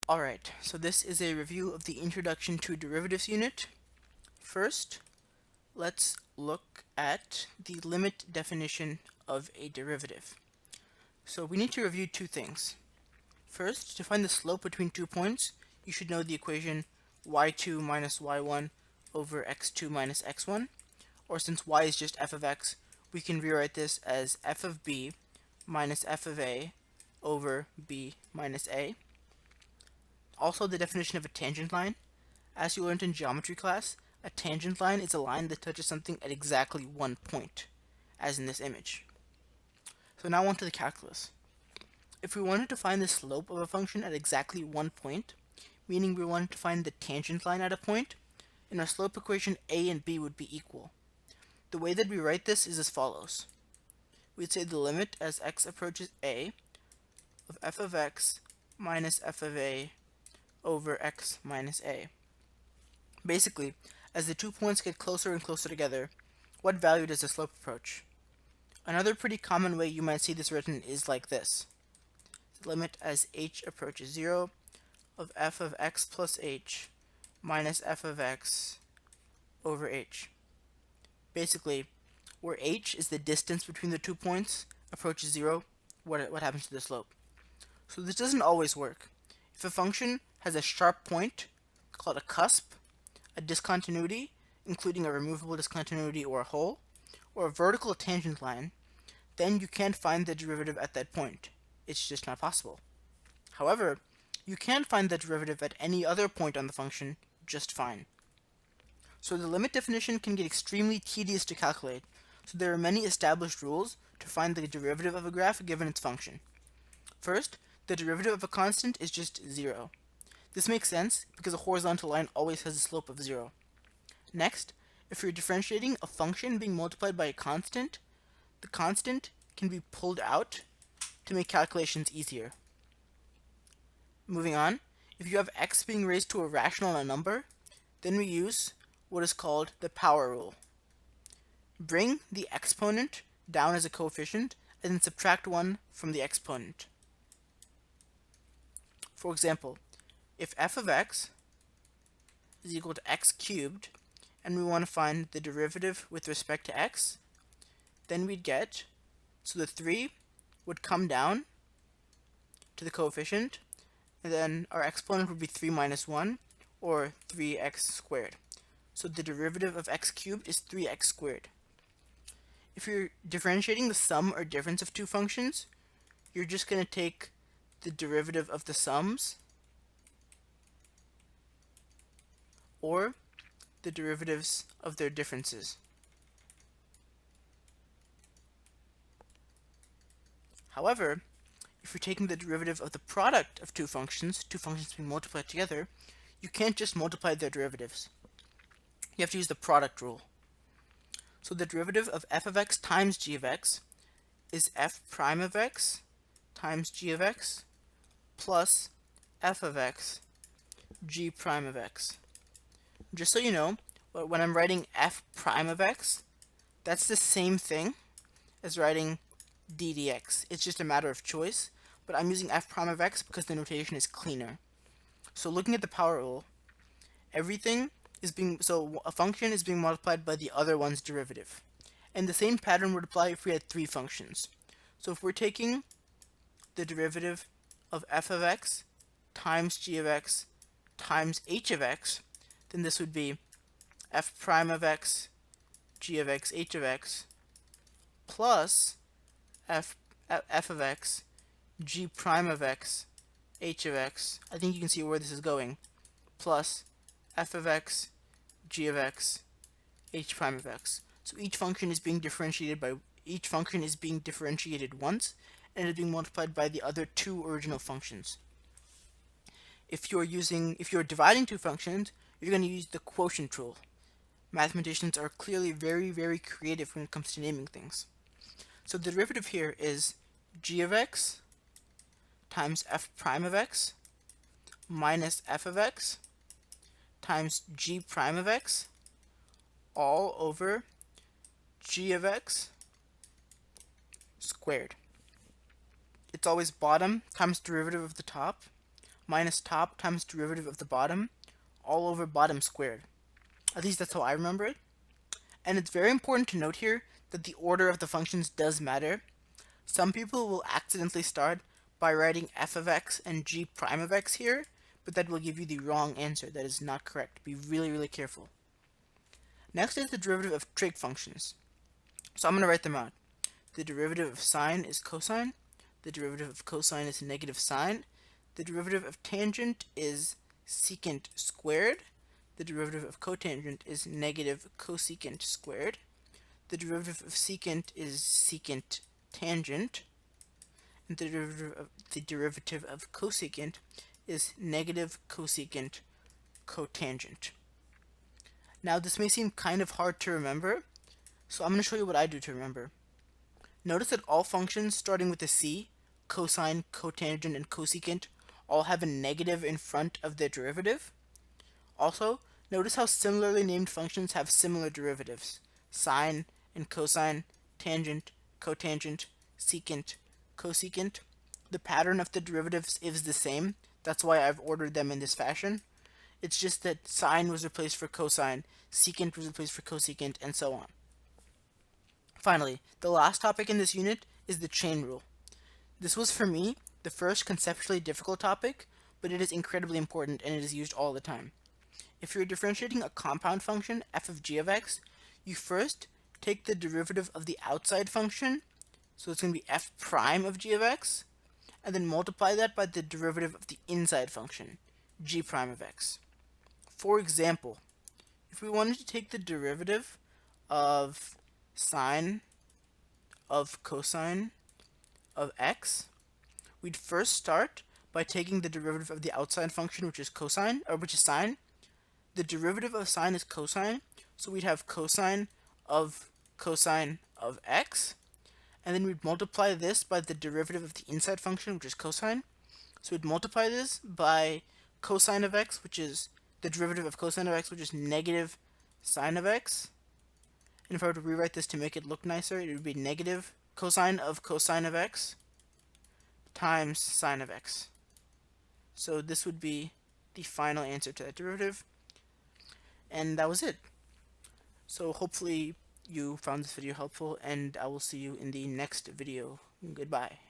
Alright, so this is a review of the Introduction to Derivatives unit. First, let's look at the limit definition of a derivative. So we need to review two things. First, to find the slope between 2 points, you should know the equation y2 minus y1 over x2 minus x1, or since y is just f of x, we can rewrite this as f of b minus f of a over b minus a. Also, the definition of a tangent line. As you learned in geometry class, a tangent line is a line that touches something at exactly one point, as in this image. So now on to the calculus. If we wanted to find the slope of a function at exactly one point, meaning we wanted to find the tangent line at a point, in our slope equation a and b would be equal. The way that we write this is as follows. We'd say the limit as x approaches a of f of x minus f of a over x minus a. Basically, as the 2 points get closer and closer together, what value does the slope approach? Another pretty common way you might see this written is like this. The limit as h approaches 0 of f of x plus h minus f of x over h. Basically, where h is the distance between the 2 points approaches 0, what happens to the slope? So this doesn't always work. If a function has a sharp point, called a cusp, a discontinuity, including a removable discontinuity or a hole, or a vertical tangent line, then you can't find the derivative at that point. It's just not possible. However, you can find the derivative at any other point on the function just fine. So the limit definition can get extremely tedious to calculate, so there are many established rules to find the derivative of a graph given its function. First, the derivative of a constant is just 0. This makes sense because a horizontal line always has a slope of 0. Next, if you're differentiating a function being multiplied by a constant, the constant can be pulled out to make calculations easier. Moving on, if you have x being raised to a rational number, then we use what is called the power rule. Bring the exponent down as a coefficient and then subtract 1 from the exponent. For example, if f of x is equal to x cubed, and we want to find the derivative with respect to x, then we'd get, so the 3 would come down to the coefficient, and then our exponent would be 3 minus 1, or 3x squared. So the derivative of x cubed is 3x squared. If you're differentiating the sum or difference of two functions, you're just going to take the derivative of the sums, or the derivatives of their differences. However, if you're taking the derivative of the product of two functions being multiplied together, you can't just multiply their derivatives. You have to use the product rule. So the derivative of f of x times g of x is f prime of x times g of x plus f of x g prime of x. Just so you know, when I'm writing f prime of x, that's the same thing as writing d dx. It's just a matter of choice, but I'm using f prime of x because the notation is cleaner. So looking at the power rule, a function is being multiplied by the other one's derivative. And the same pattern would apply if we had three functions. So if we're taking the derivative of f of x times g of x times h of x, then this would be f prime of x, g of x, h of x, plus f of x, g prime of x, h of x. I think you can see where this is going. Plus f of x, g of x, h prime of x. So each function is being differentiated once, and it is being multiplied by the other two original functions. If you're dividing two functions, you're going to use the quotient rule. Mathematicians are clearly very, very creative when it comes to naming things. So the derivative here is g of x times f prime of x minus f of x times g prime of x all over g of x squared. It's always bottom times derivative of the top minus top times derivative of the bottom all over bottom squared. At least that's how I remember it. And it's very important to note here that the order of the functions does matter. Some people will accidentally start by writing f of x and g prime of x here, but that will give you the wrong answer. That is not correct. Be really, really careful. Next is the derivative of trig functions. So I'm going to write them out. The derivative of sine is cosine. The derivative of cosine is negative sine. The derivative of tangent is secant squared. The derivative of cotangent is negative cosecant squared. The derivative of secant is secant tangent. And the derivative of cosecant is negative cosecant cotangent. Now this may seem kind of hard to remember, so I'm going to show you what I do to remember. Notice that all functions starting with a c, cosine, cotangent, and cosecant, all have a negative in front of their derivative. Also, notice how similarly named functions have similar derivatives. Sine and cosine, tangent, cotangent, secant, cosecant. The pattern of the derivatives is the same. That's why I've ordered them in this fashion. It's just that sine was replaced for cosine, secant was replaced for cosecant, and so on. Finally, the last topic in this unit is the chain rule. This was, for me, the first conceptually difficult topic, but it is incredibly important and it is used all the time. If you're differentiating a compound function, f of g of x, you first take the derivative of the outside function, so it's going to be f prime of g of x, and then multiply that by the derivative of the inside function, g prime of x. For example, if we wanted to take the derivative of sine of cosine of x, we'd first start by taking the derivative of the outside function, which is cosine, or which is sine. The derivative of sine is cosine, so we'd have cosine of x, and then we'd multiply this by the derivative of the inside function, which is cosine. So we'd multiply this by cosine of x, which is the derivative of cosine of x, which is negative sine of x. And if I were to rewrite this to make it look nicer, it would be negative cosine of x times sine of x. So this would be the final answer to that derivative. And that was it. So hopefully you found this video helpful, and I will see you in the next video. Goodbye.